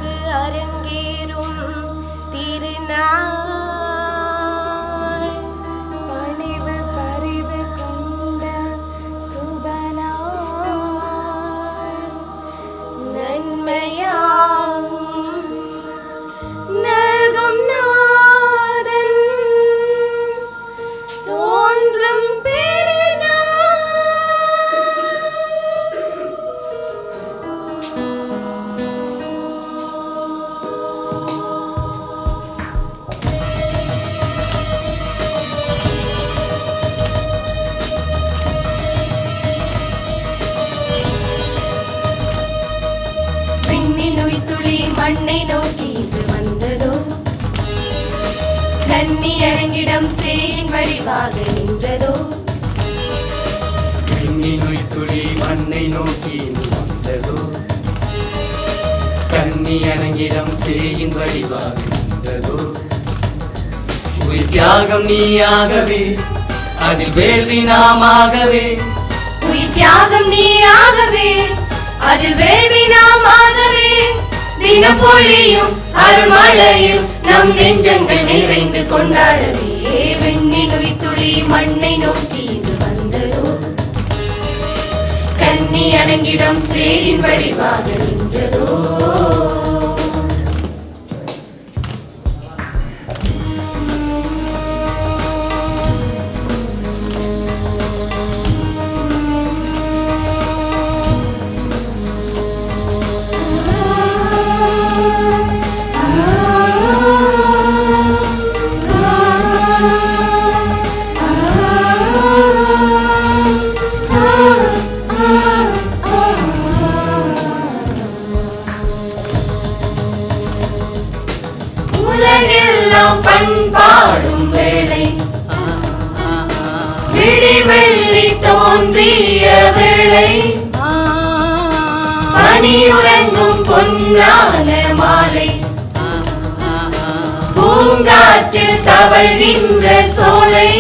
வாழ்வு அரங்கேறும் திருநாள் பணிவு பரிவு கொண்ட சுபநாள் நன்மையாம் நல்கும் நாதன் தோன்றும் மண்ணை நோக்கி இன்று வந்ததோ கன்னி அடங்கிடம் சேயின் வடிவாக நின்றதோ கன்னி நுய்த்துளி மண்ணை நோக்கி இன்று வந்ததோ கன்னி அடங்கிடம் சேயின் வடிவாக நின்றதோ உயிர் தியாகம் நீயாகவே அதில் வேள்வி நாமாகவே உயிர் தியாகம் நீயாகவே அதில் வேள்வி நாமாகவே தினம் பொழியும் அருள்மழையில் நம் நெஞ்சங்கள் நிறைந்து கொண்டாடவே விண்ணின் உயிர்த்துளி மண்ணை நோக்கி இது வந்ததோ கன்னி அணங்கிடம் சேயின் வடிவாக நின்றதோ பண்பாடும் வேளை விடிவெள்ளி தோன்றிய வேளை பனியுறங்கும் பொன்னான மாலை பூங்காற்றில் தவழ்கின்ற சோலை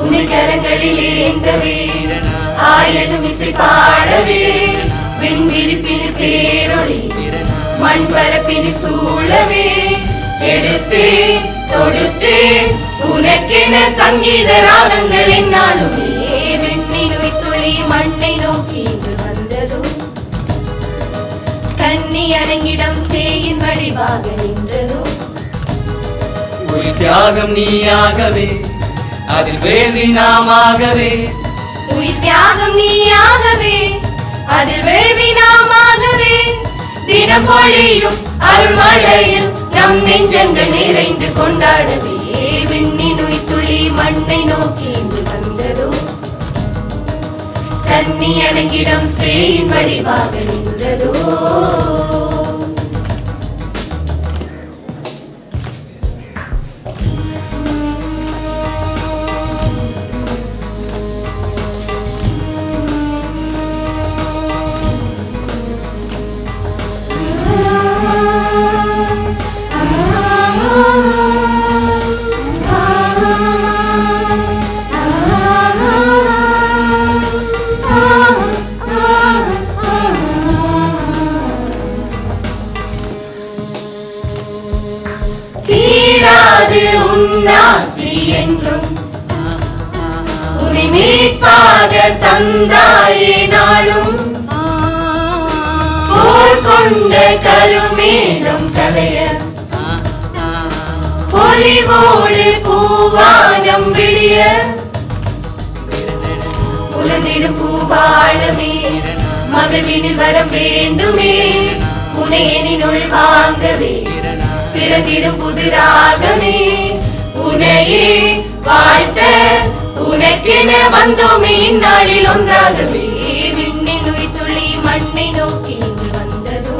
உனிகரங்களில் ஏந்தவே ஆயனும் இசை பாடவே விண்விரிப்பின் பேரொளி மண் பரப்பில் சூழவே எடுத்தேன் தொடுத்தேன் உனக்கென சங்கீத ராகங்கள் என்னாலுமே விண்ணின் உயிர்த்துளி மண்ணை நோக்கி இன்று வந்ததோ கன்னி அடங்கிடம் சேயின் வடிவாக நின்றதோ உயிர் தியாகம் நீயாகவே அதில் வேள்வி நாமாகவே உயிர் தியாகம் நீயாகவே அதில் வேள்வி நாமாகவே தினம் பொழியும் அருள்மழையில் நம் நெஞ்சங்கள் நிறைந்து கொண்டாடவே விண்ணின் உயிர்த்துளி மண்ணை நோக்கி இன்று வந்ததோ கன்னி அடங்கிடம் சேயின் வடிவாக நின்றதோ தீராது உன்னாசி என்றும் உன்னை மீட்பாக தந்தாயே நாளும் போர் கொண்ட கருமேகம் கலைய பொலிவோடு பூவானம் விடிய உலந்திடும் பூபாளமே மகிழ்வினில் வரம் வேண்டுமே உனையனினுள் வாங்கவே பிறந்திடும் புதிராகவே உனையே வாழ்த்த உனக்கென வந்தோமே இந்நாளில் ஒன்றாகவே விண்ணின் உயிர்த்துளி மண்ணை நோக்கி இன்று வந்ததோ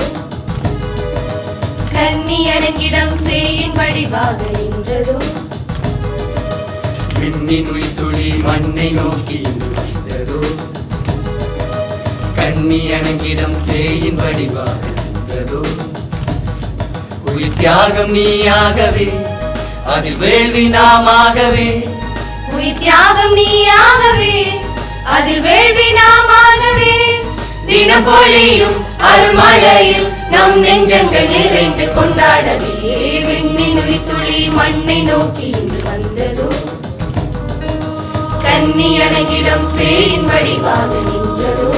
கன்னி அடங்கிடம் சேயின் வடிவாக நின்றதோ விண்ணின் உயிர்த்துளி மண்ணை நோக்கி இன்று வந்ததோ கன்னி அணங்கிடம் சேயின் வடிவாக நின்றதோ உயிர் தியாகம் நீயாகவே அதில் வேள்வி நாமாகவே உயிர் தியாகம் நீயாகவே அதில் வேள்வி நாமாகவே தினப்பொழியும் அருள்மழையில் நம் நெஞ்சங்கள் நிறைந்து கொண்டாடவே விண்ணின் துளி மண்ணை நோக்கி இன்று வந்ததோ கன்னி அணங்கிடம் சேயின் வடிவாக நின்றதோ